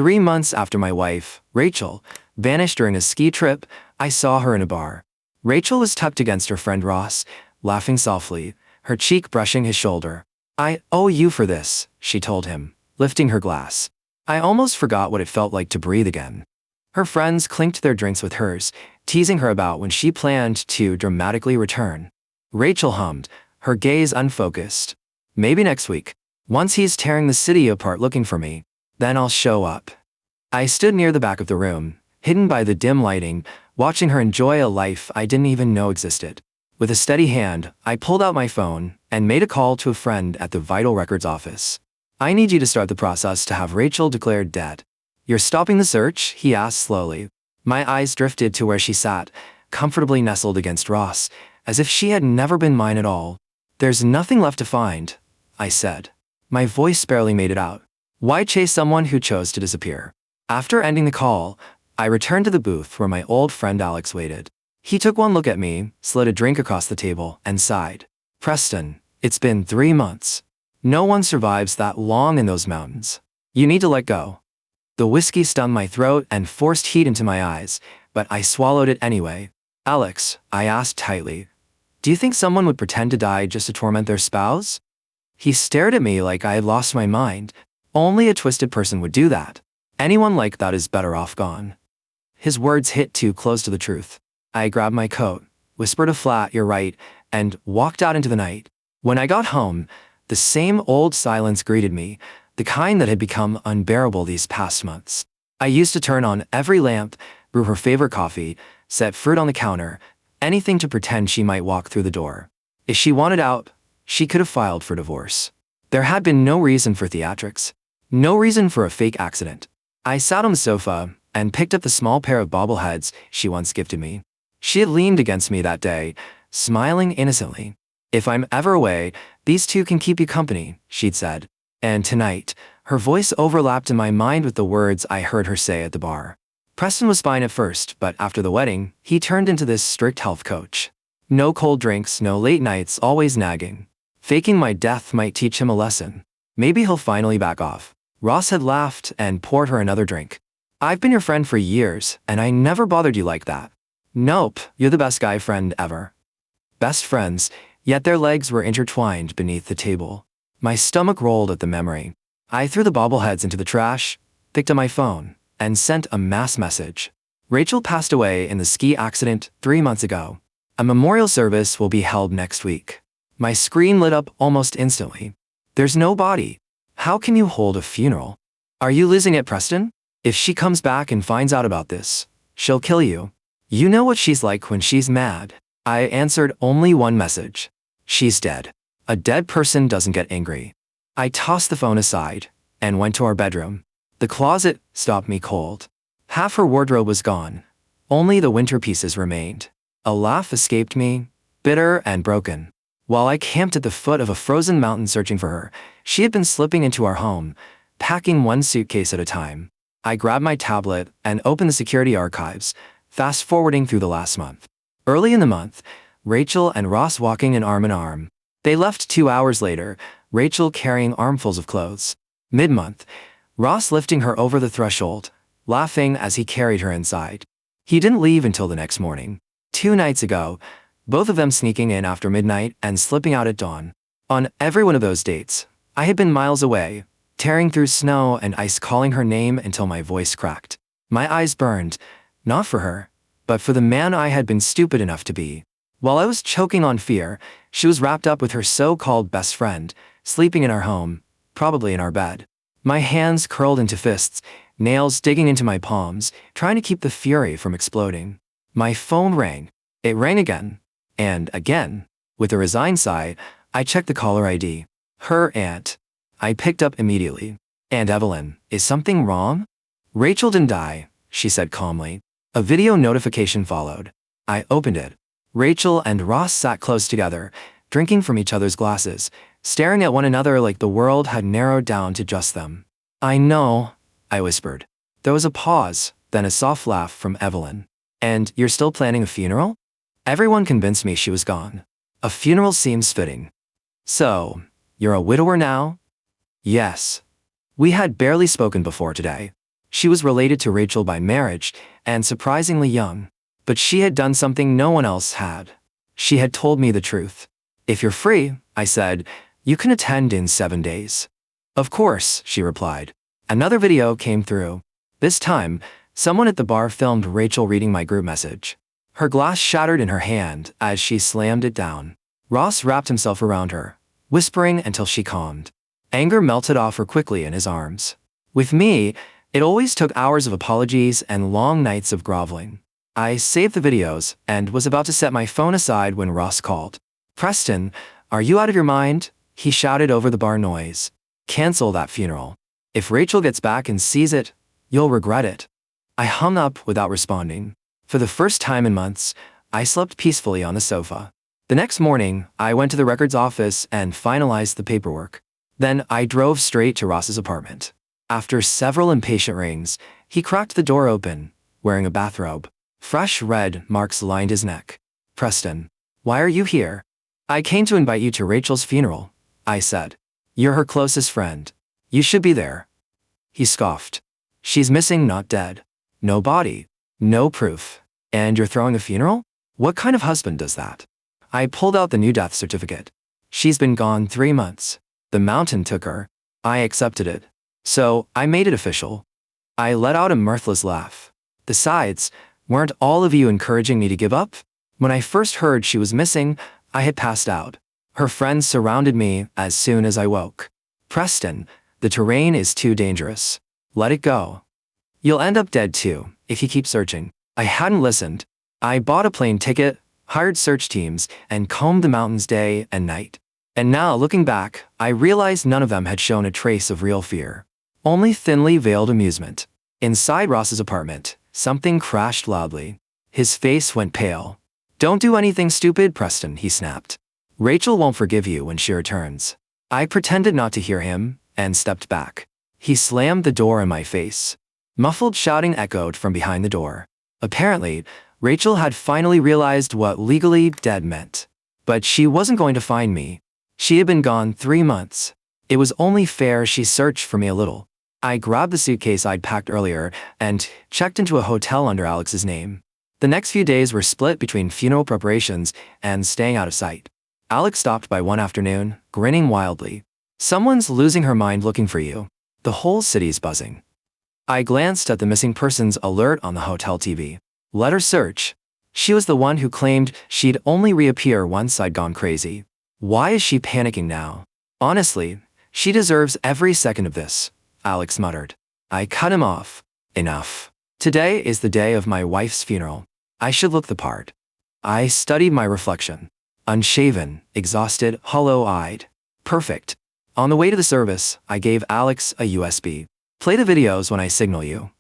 3 months after my wife, Rachel, vanished during a ski trip, I saw her in a bar. Rachel was tucked against her friend Ross, laughing softly, her cheek brushing his shoulder. "I owe you for this," she told him, lifting her glass. I almost forgot what it felt like to breathe again. Her friends clinked their drinks with hers, teasing her about when she planned to dramatically return. Rachel hummed, her gaze unfocused. "Maybe next week. Once he's tearing the city apart looking for me, then I'll show up." I stood near the back of the room, hidden by the dim lighting, watching her enjoy a life I didn't even know existed. With a steady hand, I pulled out my phone and made a call to a friend at the Vital Records office. "I need you to start the process to have Rachel declared dead." "You're stopping the search?" he asked slowly. My eyes drifted to where she sat, comfortably nestled against Ross, as if she had never been mine at all. "There's nothing left to find," I said. My voice barely made it out. Why chase someone who chose to disappear? After ending the call, I returned to the booth where my old friend Alex waited. He took one look at me, slid a drink across the table, and sighed. "Preston, it's been 3 months. No one survives that long in those mountains. You need to let go." The whiskey stung my throat and forced heat into my eyes, but I swallowed it anyway. "Alex," I asked tightly, "do you think someone would pretend to die just to torment their spouse?" He stared at me like I had lost my mind. "Only a twisted person would do that. Anyone like that is better off gone." His words hit too close to the truth. I grabbed my coat, whispered a flat "you're right," and walked out into the night. When I got home, the same old silence greeted me, the kind that had become unbearable these past months. I used to turn on every lamp, brew her favorite coffee, set fruit on the counter, anything to pretend she might walk through the door. If she wanted out, she could have filed for divorce. There had been no reason for theatrics. No reason for a fake accident. I sat on the sofa and picked up the small pair of bobbleheads she once gifted me. She had leaned against me that day, smiling innocently. "If I'm ever away, these two can keep you company," she'd said. And tonight, her voice overlapped in my mind with the words I heard her say at the bar. Preston was fine at first, but after the wedding, he turned into this strict health coach. No cold drinks, no late nights, always nagging. Faking my death might teach him a lesson. Maybe he'll finally back off. Ross had laughed and poured her another drink. "I've been your friend for years, and I never bothered you like that." "Nope, you're the best guy friend ever." Best friends, yet their legs were intertwined beneath the table. My stomach rolled at the memory. I threw the bobbleheads into the trash, picked up my phone, and sent a mass message. "Rachel passed away in the ski accident 3 months ago. A memorial service will be held next week." My screen lit up almost instantly. "There's no body. How can you hold a funeral? Are you losing it, Preston? If she comes back and finds out about this, she'll kill you. You know what she's like when she's mad." I answered only one message. "She's dead. A dead person doesn't get angry." I tossed the phone aside and went to our bedroom. The closet stopped me cold. Half her wardrobe was gone. Only the winter pieces remained. A laugh escaped me, bitter and broken. While I camped at the foot of a frozen mountain searching for her, she had been slipping into our home, packing one suitcase at a time. I grabbed my tablet and opened the security archives, fast-forwarding through the last month. Early in the month, Rachel and Ross walking in arm. They left 2 hours later, Rachel carrying armfuls of clothes. Mid-month, Ross lifting her over the threshold, laughing as he carried her inside. He didn't leave until the next morning. 2 nights ago, both of them sneaking in after midnight and slipping out at dawn. On every one of those dates, I had been miles away, tearing through snow and ice calling her name until my voice cracked. My eyes burned, not for her, but for the man I had been stupid enough to be. While I was choking on fear, she was wrapped up with her so-called best friend, sleeping in our home, probably in our bed. My hands curled into fists, nails digging into my palms, trying to keep the fury from exploding. My phone rang. It rang again. And again. With a resigned sigh, I checked the caller ID. Her aunt. I picked up immediately. "Aunt Evelyn, is something wrong?" "Rachel didn't die," she said calmly. A video notification followed. I opened it. Rachel and Ross sat close together, drinking from each other's glasses, staring at one another like the world had narrowed down to just them. "I know," I whispered. There was a pause, then a soft laugh from Evelyn. "And you're still planning a funeral?" Everyone convinced me she was gone. A funeral seems fitting. "So, you're a widower now?" "Yes." We had barely spoken before today. She was related to Rachel by marriage and surprisingly young. But she had done something no one else had. She had told me the truth. If you're free, I said, you can attend in 7 days. Of course, she replied. Another video came through. This time, someone at the bar filmed Rachel reading my group message. Her glass shattered in her hand as she slammed it down. Ross wrapped himself around her, whispering until she calmed. Anger melted off her quickly in his arms. With me, it always took hours of apologies and long nights of groveling. I saved the videos and was about to set my phone aside when Ross called. Preston, are you out of your mind? He shouted over the bar noise. Cancel that funeral. If Rachel gets back and sees it, you'll regret it. I hung up without responding. For the first time in months, I slept peacefully on the sofa. The next morning, I went to the records office and finalized the paperwork. Then I drove straight to Ross's apartment. After several impatient rings, he cracked the door open, wearing a bathrobe. Fresh red marks lined his neck. Preston, why are you here? I came to invite you to Rachel's funeral, I said. You're her closest friend. You should be there. He scoffed. She's missing, not dead. No body. No proof. And you're throwing a funeral? What kind of husband does that? I pulled out the new death certificate. She's been gone 3 months. The mountain took her. I accepted it. So, I made it official. I let out a mirthless laugh. Besides, weren't all of you encouraging me to give up? When I first heard she was missing, I had passed out. Her friends surrounded me as soon as I woke. Preston, the terrain is too dangerous. Let it go. You'll end up dead too, if you keep searching. I hadn't listened. I bought a plane ticket, hired search teams, and combed the mountains day and night. And now, looking back, I realized none of them had shown a trace of real fear. Only thinly veiled amusement. Inside Ross's apartment, something crashed loudly. His face went pale. Don't do anything stupid, Preston, he snapped. Rachel won't forgive you when she returns. I pretended not to hear him and stepped back. He slammed the door in my face. Muffled shouting echoed from behind the door. Apparently, Rachel had finally realized what legally dead meant. But she wasn't going to find me. She had been gone 3 months. It was only fair she searched for me a little. I grabbed the suitcase I'd packed earlier and checked into a hotel under Alex's name. The next few days were split between funeral preparations and staying out of sight. Alex stopped by one afternoon, grinning wildly. Someone's losing her mind looking for you. The whole city's buzzing. I glanced at the missing persons alert on the hotel TV. Let her search. She was the one who claimed she'd only reappear once I'd gone crazy. Why is she panicking now? Honestly, she deserves every second of this, Alex muttered. I cut him off. Enough. Today is the day of my wife's funeral. I should look the part. I studied my reflection. Unshaven, exhausted, hollow-eyed. Perfect. On the way to the service, I gave Alex a USB. Play the videos when I signal you.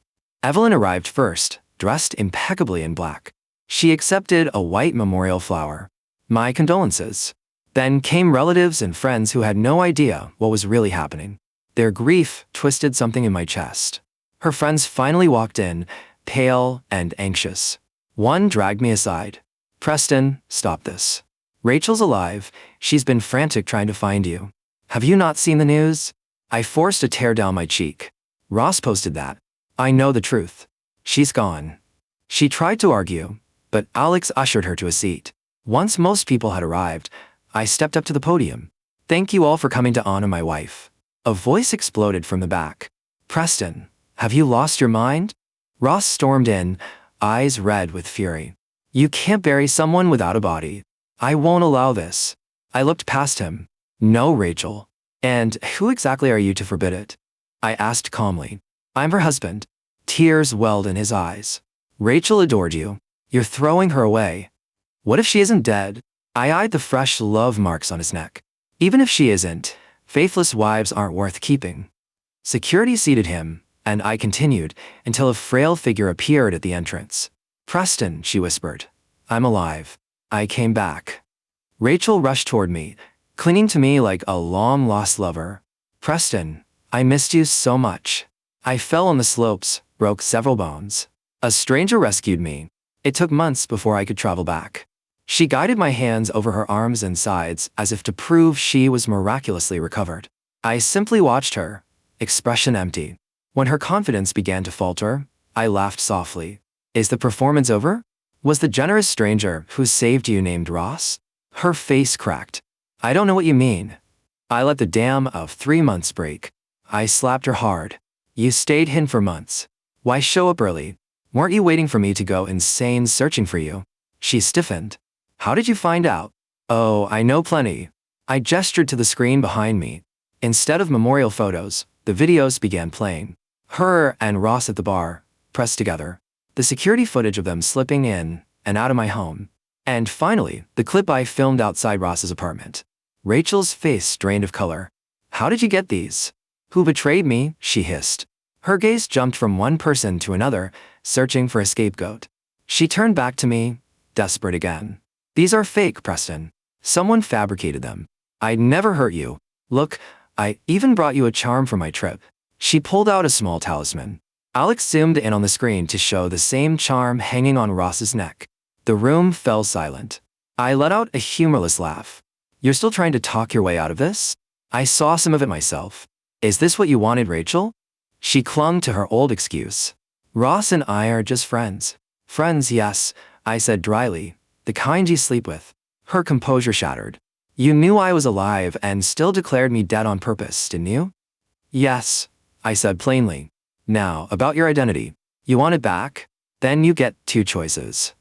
Evelyn arrived first, dressed impeccably in black. She accepted a white memorial flower. My condolences. Then came relatives and friends who had no idea what was really happening. Their grief twisted something in my chest. Her friends finally walked in, pale and anxious. One dragged me aside. Preston, stop this. Rachel's alive. She's been frantic trying to find you. Have you not seen the news? I forced a tear down my cheek. Ross posted that. I know the truth. She's gone. She tried to argue, but Alex ushered her to a seat. Once most people had arrived, I stepped up to the podium. Thank you all for coming to honor my wife. A voice exploded from the back. Preston, have you lost your mind? Ross stormed in, eyes red with fury. You can't bury someone without a body. I won't allow this. I looked past him. No, Rachel. And who exactly are you to forbid it? I asked calmly. I'm her husband. Tears welled in his eyes. Rachel adored you. You're throwing her away. What if she isn't dead? I eyed the fresh love marks on his neck. Even if she isn't, faithless wives aren't worth keeping. Security seated him, and I continued until a frail figure appeared at the entrance. Preston, she whispered. I'm alive. I came back. Rachel rushed toward me, clinging to me like a long-lost lover. Preston, I missed you so much. I fell on the slopes, broke several bones. A stranger rescued me. It took months before I could travel back. She guided my hands over her arms and sides as if to prove she was miraculously recovered. I simply watched her, expression empty. When her confidence began to falter, I laughed softly. Is the performance over? Was the generous stranger who saved you named Ross? Her face cracked. I don't know what you mean. I let the dam of 3 months break. I slapped her hard. You stayed hidden for months. Why show up early? Weren't you waiting for me to go insane searching for you? She stiffened. How did you find out? Oh, I know plenty. I gestured to the screen behind me. Instead of memorial photos, the videos began playing. Her and Ross at the bar, pressed together. The security footage of them slipping in and out of my home. And finally, the clip I filmed outside Ross's apartment. Rachel's face drained of color. How did you get these? Who betrayed me? She hissed. Her gaze jumped from one person to another, searching for a scapegoat. She turned back to me, desperate again. These are fake, Preston. Someone fabricated them. I'd never hurt you. Look, I even brought you a charm for my trip. She pulled out a small talisman. Alex zoomed in on the screen to show the same charm hanging on Ross's neck. The room fell silent. I let out a humorless laugh. You're still trying to talk your way out of this? I saw some of it myself. Is this what you wanted, Rachel? She clung to her old excuse. Ross and I are just friends. Friends, yes, I said dryly. The kind you sleep with. Her composure shattered. You knew I was alive and still declared me dead on purpose, didn't you? Yes, I said plainly. Now, about your identity. You want it back? Then you get 2 choices.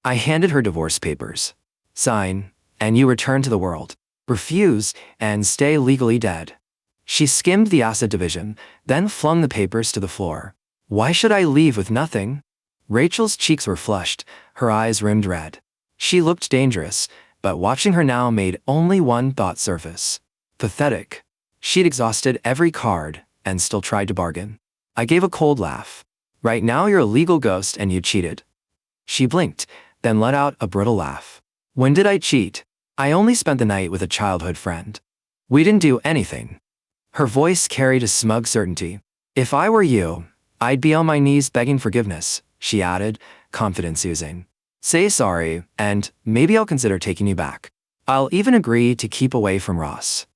I handed her divorce papers. Sign, and you return to the world. Refuse, and stay legally dead. She skimmed the asset division, then flung the papers to the floor. Why should I leave with nothing? Rachel's cheeks were flushed, her eyes rimmed red. She looked dangerous, but watching her now made only one thought surface. Pathetic. She'd exhausted every card, and still tried to bargain. I gave a cold laugh. Right now you're a legal ghost and you cheated. She blinked, then let out a brittle laugh. When did I cheat? I only spent the night with a childhood friend. We didn't do anything. Her voice carried a smug certainty. If I were you, I'd be on my knees begging forgiveness, she added, confidence oozing. Say sorry, and maybe I'll consider taking you back. I'll even agree to keep away from Ross.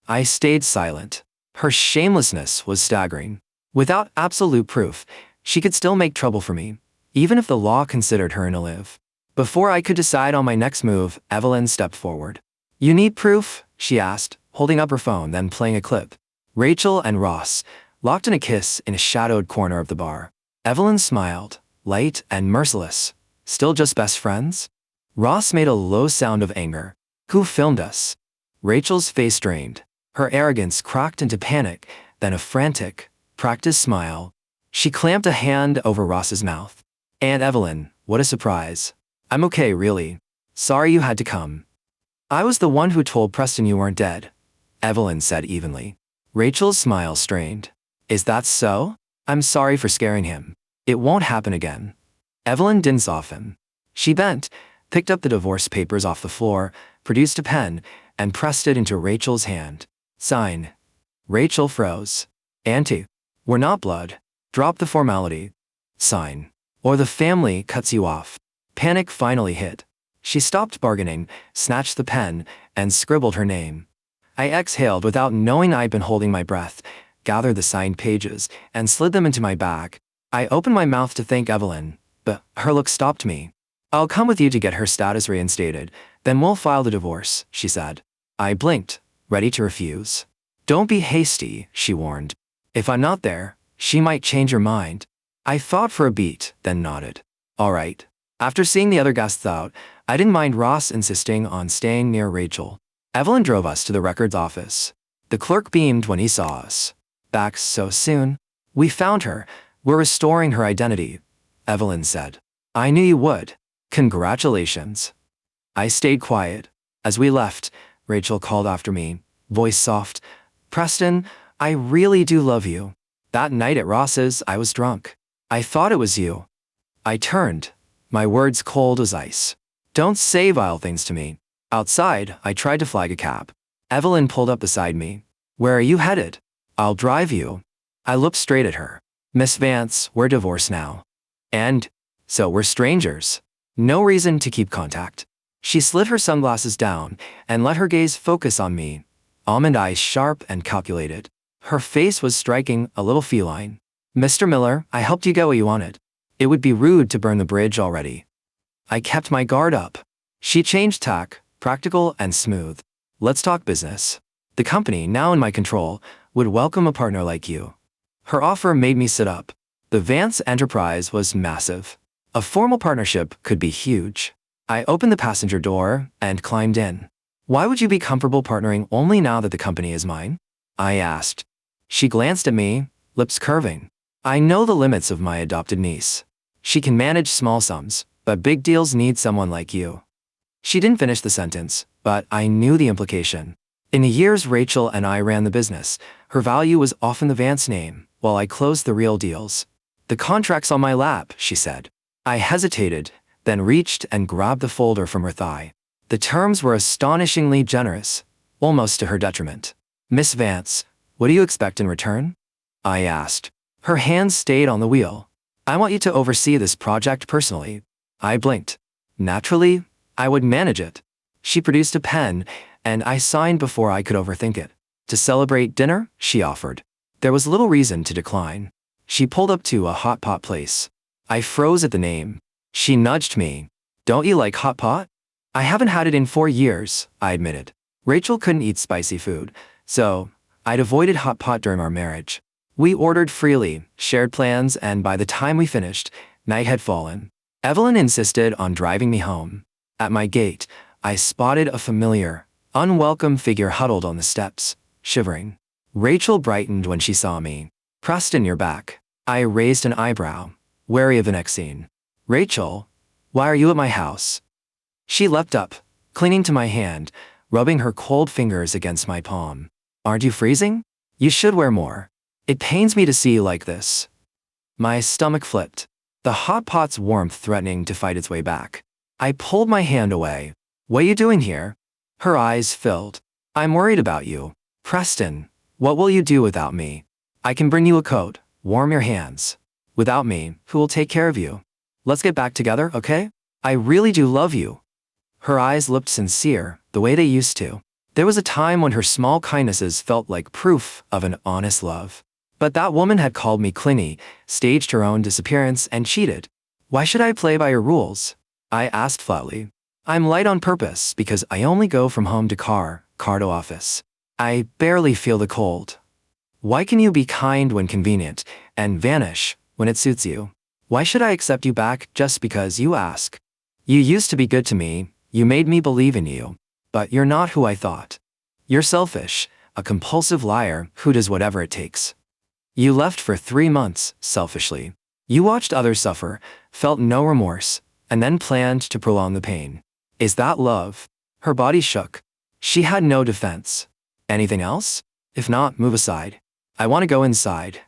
I stayed silent. Her shamelessness was staggering. Without absolute proof, she could still make trouble for me, even if the law considered her in a live. Before I could decide on my next move, Evelyn stepped forward. You need proof? She asked, holding up her phone then playing a clip. Rachel and Ross, locked in a kiss in a shadowed corner of the bar. Evelyn smiled, light and merciless. Still just best friends? Ross made a low sound of anger. Who filmed us? Rachel's face drained. Her arrogance cracked into panic, then a frantic, practiced smile. She clamped a hand over Ross's mouth. Aunt Evelyn, what a surprise. I'm okay, really. Sorry you had to come. I was the one who told Preston you weren't dead, Evelyn said evenly. Rachel's smile strained. Is that so? I'm sorry for scaring him. It won't happen again. Evelyn didn't soften. She bent, picked up the divorce papers off the floor, produced a pen, and pressed it into Rachel's hand. Sign. Rachel froze. Auntie, we're not blood. Drop the formality. Sign. Or the family cuts you off. Panic finally hit. She stopped bargaining, snatched the pen, and scribbled her name. I exhaled without knowing I'd been holding my breath, gathered the signed pages, and slid them into my bag. I opened my mouth to thank Evelyn, but her look stopped me. I'll come with you to get her status reinstated, then we'll file the divorce, she said. I blinked, ready to refuse. Don't be hasty, she warned. If I'm not there, she might change her mind. I thought for a beat, then nodded. All right. After seeing the other guests out, I didn't mind Ross insisting on staying near Rachel. Evelyn drove us to the records office. The clerk beamed when he saw us. Back so soon? We found her. We're restoring her identity, Evelyn said. I knew you would. Congratulations. I stayed quiet. As we left, Rachel called after me, voice soft. Preston, I really do love you. That night at Ross's, I was drunk. I thought it was you. I turned, my words cold as ice. Don't say vile things to me. Outside, I tried to flag a cab. Evelyn pulled up beside me. Where are you headed? I'll drive you. I looked straight at her. Miss Vance, we're divorced now. And so we're strangers. No reason to keep contact. She slid her sunglasses down and let her gaze focus on me. Almond eyes sharp and calculated. Her face was striking, a little feline. Mr. Miller, I helped you get what you wanted. It would be rude to burn the bridge already. I kept my guard up. She changed tack, practical and smooth. Let's talk business. The company, now in my control, would welcome a partner like you. Her offer made me sit up. The Vance enterprise was massive. A formal partnership could be huge. I opened the passenger door and climbed in. Why would you be comfortable partnering only now that the company is mine? I asked. She glanced at me, lips curving. I know the limits of my adopted niece. She can manage small sums, but big deals need someone like you. She didn't finish the sentence, but I knew the implication. In the years Rachel and I ran the business, her value was often the Vance name, while I closed the real deals. The contract's on my lap, she said. I hesitated, then reached and grabbed the folder from her thigh. The terms were astonishingly generous, almost to her detriment. Miss Vance, what do you expect in return? I asked. Her hands stayed on the wheel. I want you to oversee this project personally. I blinked. Naturally, I would manage it. She produced a pen, and I signed before I could overthink it. To celebrate dinner, she offered. There was little reason to decline. She pulled up to a hot pot place. I froze at the name. She nudged me. Don't you like hot pot? I haven't had it in 4 years, I admitted. Rachel couldn't eat spicy food, so I'd avoided hot pot during our marriage. We ordered freely, shared plans, and by the time we finished, night had fallen. Evelyn insisted on driving me home. At my gate, I spotted a familiar, unwelcome figure huddled on the steps, shivering. Rachel brightened when she saw me. Preston, you're back. I raised an eyebrow, wary of the next scene. Rachel, why are you at my house? She leapt up, clinging to my hand, rubbing her cold fingers against my palm. Aren't you freezing? You should wear more. It pains me to see you like this. My stomach flipped, the hot pot's warmth threatening to fight its way back. I pulled my hand away. What are you doing here? Her eyes filled. I'm worried about you. Preston, what will you do without me? I can bring you a coat, warm your hands. Without me, who will take care of you? Let's get back together, okay? I really do love you. Her eyes looked sincere, the way they used to. There was a time when her small kindnesses felt like proof of an honest love. But that woman had called me clingy, staged her own disappearance, and cheated. Why should I play by your rules? I asked flatly. I'm light on purpose because I only go from home to car to office. I barely feel the cold. Why can you be kind when convenient and vanish when it suits you? Why should I accept you back just because you ask? You used to be good to me, you made me believe in you. But you're not who I thought. You're selfish, a compulsive liar who does whatever it takes. You left for 3 months, selfishly. You watched others suffer, felt no remorse, and then planned to prolong the pain. Is that love? Her body shook. She had no defense. Anything else? If not, move aside. I want to go inside.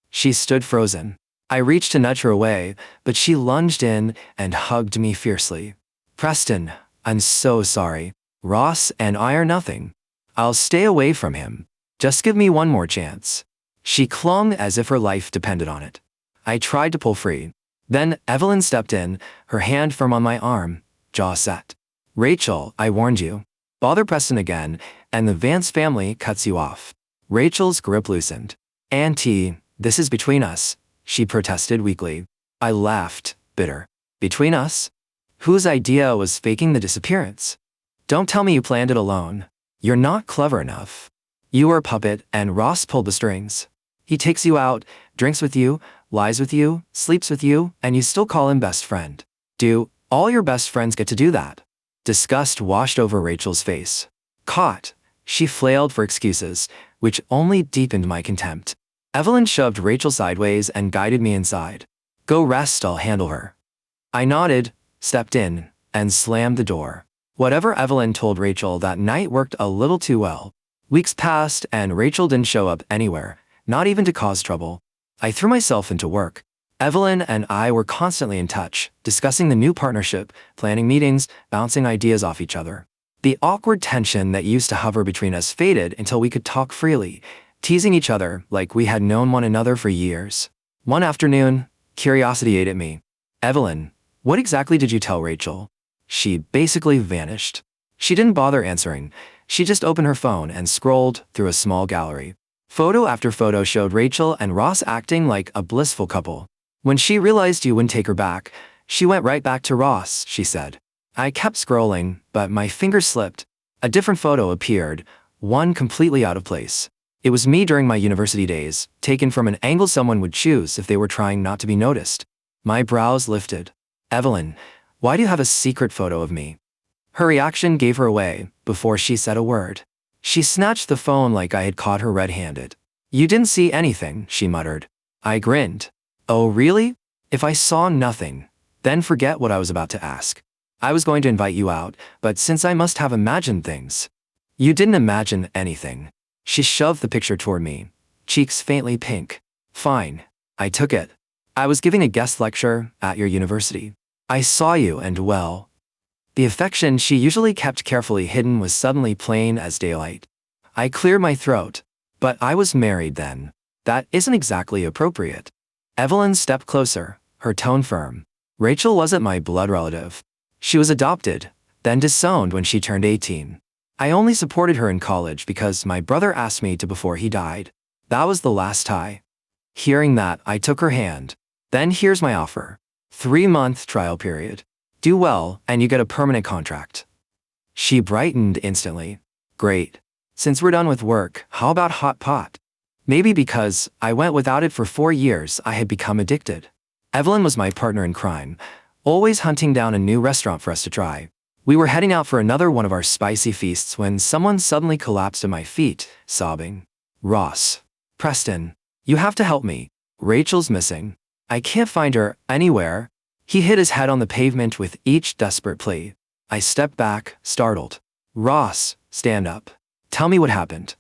She stood frozen. I reached to nudge her away, but she lunged in and hugged me fiercely. Preston, I'm so sorry. Ross and I are nothing. I'll stay away from him. Just give me one more chance. She clung as if her life depended on it. I tried to pull free. Then Evelyn stepped in, her hand firm on my arm, jaw set. Rachel, I warned you. Bother Preston again, and the Vance family cuts you off. Rachel's grip loosened. Auntie, this is between us, she protested weakly. I laughed, bitter. Between us? Whose idea was faking the disappearance? Don't tell me you planned it alone. You're not clever enough. You were a puppet, and Ross pulled the strings. He takes you out, drinks with you, lies with you, sleeps with you, and you still call him best friend. Do all your best friends get to do that? Disgust washed over Rachel's face. Caught, she flailed for excuses, which only deepened my contempt. Evelyn shoved Rachel sideways and guided me inside. Go rest, I'll handle her. I nodded, stepped in, and slammed the door. Whatever Evelyn told Rachel that night worked a little too well. Weeks passed and Rachel didn't show up anywhere, not even to cause trouble. I threw myself into work. Evelyn and I were constantly in touch, discussing the new partnership, planning meetings, bouncing ideas off each other. The awkward tension that used to hover between us faded until we could talk freely, teasing each other like we had known one another for years. One afternoon, curiosity ate at me. Evelyn, what exactly did you tell Rachel? She basically vanished. She didn't bother answering. She just opened her phone and scrolled through a small gallery. Photo after photo showed Rachel and Ross acting like a blissful couple. When she realized you wouldn't take her back, she went right back to Ross, she said. I kept scrolling, but my finger slipped. A different photo appeared, one completely out of place. It was me during my university days, taken from an angle someone would choose if they were trying not to be noticed. My brows lifted. Evelyn, why do you have a secret photo of me? Her reaction gave her away before she said a word. She snatched the phone like I had caught her red-handed. You didn't see anything, she muttered. I grinned. Oh, really? If I saw nothing, then forget what I was about to ask. I was going to invite you out, but since I must have imagined things. You didn't imagine anything. She shoved the picture toward me, cheeks faintly pink. Fine. I took it. I was giving a guest lecture at your university. I saw you and well. The affection she usually kept carefully hidden was suddenly plain as daylight. I cleared my throat. But I was married then. That isn't exactly appropriate. Evelyn stepped closer, her tone firm. Rachel wasn't my blood relative. She was adopted, then disowned when she turned 18. I only supported her in college because my brother asked me to before he died. That was the last tie. Hearing that, I took her hand. Then here's my offer. 3-month trial period. Do well, and you get a permanent contract. She brightened instantly. Great. Since we're done with work, how about hot pot? Maybe because I went without it for 4 years, I had become addicted. Evelyn was my partner in crime, always hunting down a new restaurant for us to try. We were heading out for another one of our spicy feasts when someone suddenly collapsed at my feet, sobbing. Ross. Preston. You have to help me. Rachel's missing. I can't find her anywhere. He hit his head on the pavement with each desperate plea. I stepped back, startled. Ross, stand up. Tell me what happened.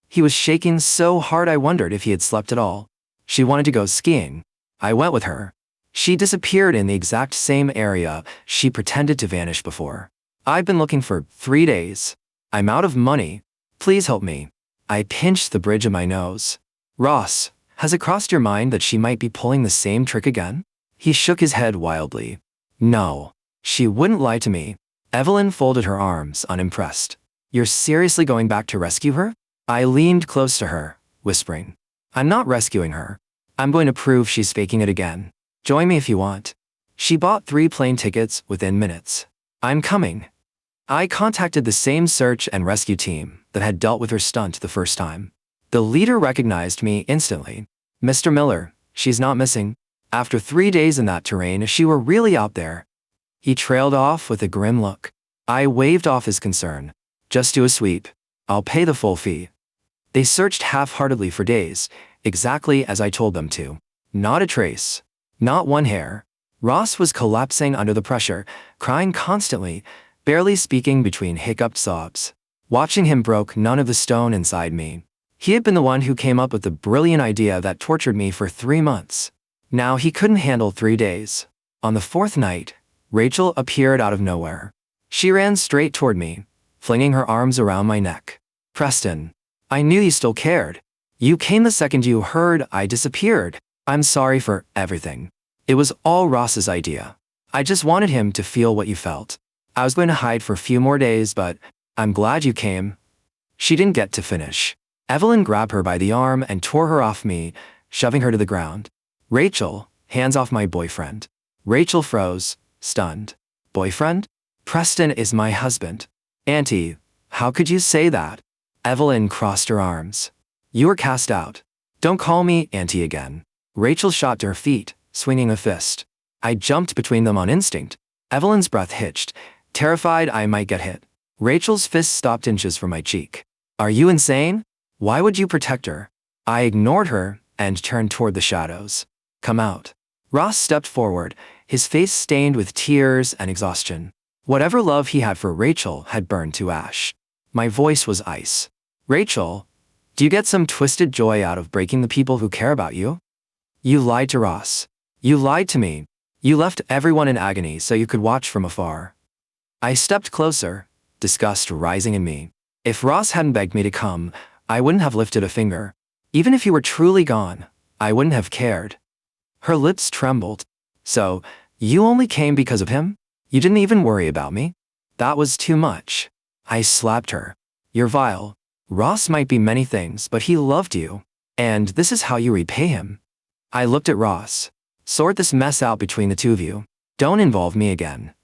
He was shaking so hard I wondered if he had slept at all. She wanted to go skiing. I went with her. She disappeared in the exact same area she pretended to vanish before. I've been looking for 3 days. I'm out of money. Please help me. I pinched the bridge of my nose. Ross, has it crossed your mind that she might be pulling the same trick again? He shook his head wildly. No. She wouldn't lie to me. Evelyn folded her arms, unimpressed. You're seriously going back to rescue her? I leaned close to her, whispering. I'm not rescuing her. I'm going to prove she's faking it again. Join me if you want. She bought 3 plane tickets within minutes. I'm coming. I contacted the same search and rescue team that had dealt with her stunt the first time. The leader recognized me instantly. Mr. Miller, she's not missing. After 3 days in that terrain, if she were really out there. He trailed off with a grim look. I waved off his concern. Just do a sweep. I'll pay the full fee. They searched half-heartedly for days, exactly as I told them to. Not a trace. Not one hair. Ross was collapsing under the pressure, crying constantly, barely speaking between hiccuped sobs. Watching him broke none of the stone inside me. He had been the one who came up with the brilliant idea that tortured me for 3 months. Now he couldn't handle 3 days. On the 4th night, Rachel appeared out of nowhere. She ran straight toward me, flinging her arms around my neck. Preston, I knew you still cared. You came the second you heard I disappeared. I'm sorry for everything. It was all Ross's idea. I just wanted him to feel what you felt. I was going to hide for a few more days, but I'm glad you came. She didn't get to finish. Evelyn grabbed her by the arm and tore her off me, shoving her to the ground. Rachel, hands off my boyfriend. Rachel froze, stunned. Boyfriend? Preston is my husband. Auntie, how could you say that? Evelyn crossed her arms. You were cast out. Don't call me Auntie again. Rachel shot to her feet, swinging a fist. I jumped between them on instinct. Evelyn's breath hitched, terrified I might get hit. Rachel's fist stopped inches from my cheek. Are you insane? Why would you protect her? I ignored her and turned toward the shadows. Come out. Ross stepped forward, his face stained with tears and exhaustion. Whatever love he had for Rachel had burned to ash. My voice was ice. Rachel, do you get some twisted joy out of breaking the people who care about you? You lied to Ross. You lied to me. You left everyone in agony so you could watch from afar. I stepped closer, disgust rising in me. If Ross hadn't begged me to come, I wouldn't have lifted a finger. Even if you were truly gone, I wouldn't have cared. Her lips trembled. So, you only came because of him? You didn't even worry about me? That was too much. I slapped her. You're vile. Ross might be many things, but he loved you. And this is how you repay him. I looked at Ross. Sort this mess out between the two of you. Don't involve me again.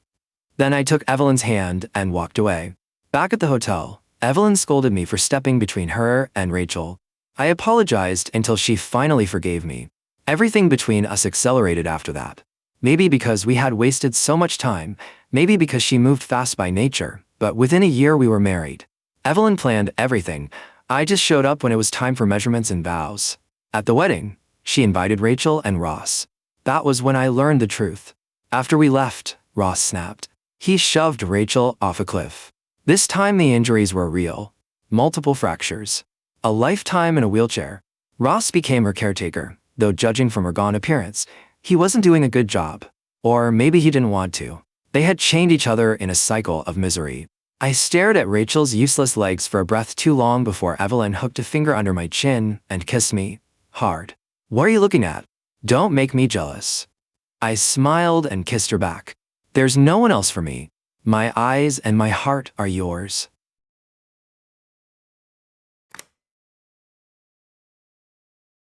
Then I took Evelyn's hand and walked away. Back at the hotel, Evelyn scolded me for stepping between her and Rachel. I apologized until she finally forgave me. Everything between us accelerated after that. Maybe because we had wasted so much time, maybe because she moved fast by nature, but within a year we were married. Evelyn planned everything. I just showed up when it was time for measurements and vows. At the wedding, she invited Rachel and Ross. That was when I learned the truth. After we left, Ross snapped. He shoved Rachel off a cliff. This time the injuries were real. Multiple fractures. A lifetime in a wheelchair. Ross became her caretaker, though judging from her gaunt appearance, he wasn't doing a good job. Or maybe he didn't want to. They had chained each other in a cycle of misery. I stared at Rachel's useless legs for a breath too long before Evelyn hooked a finger under my chin and kissed me. Hard. What are you looking at? Don't make me jealous. I smiled and kissed her back. There's no one else for me. My eyes and my heart are yours.